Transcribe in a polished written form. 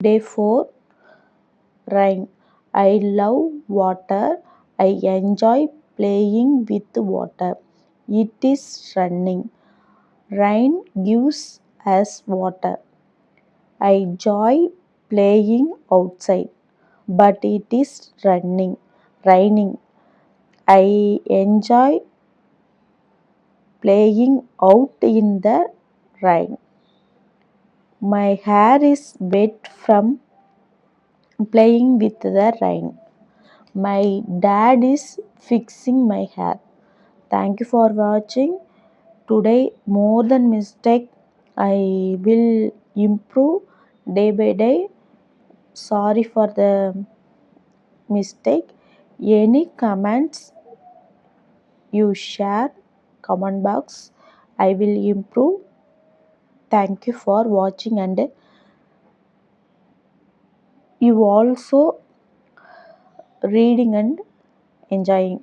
Day 4. Rain. I love water. I enjoy playing with water. It is running. Rain gives us water. I enjoy playing outside, but it is raining. I enjoy playing out in the rain. My hair is wet from playing with the rain. My dad is fixing my hair. Thank you for watching. Today, more than mistake, I will improve day by day. Sorry for the mistake. Any comments you share, comment box. I will improve. Thank you for watching, and you also reading and enjoying.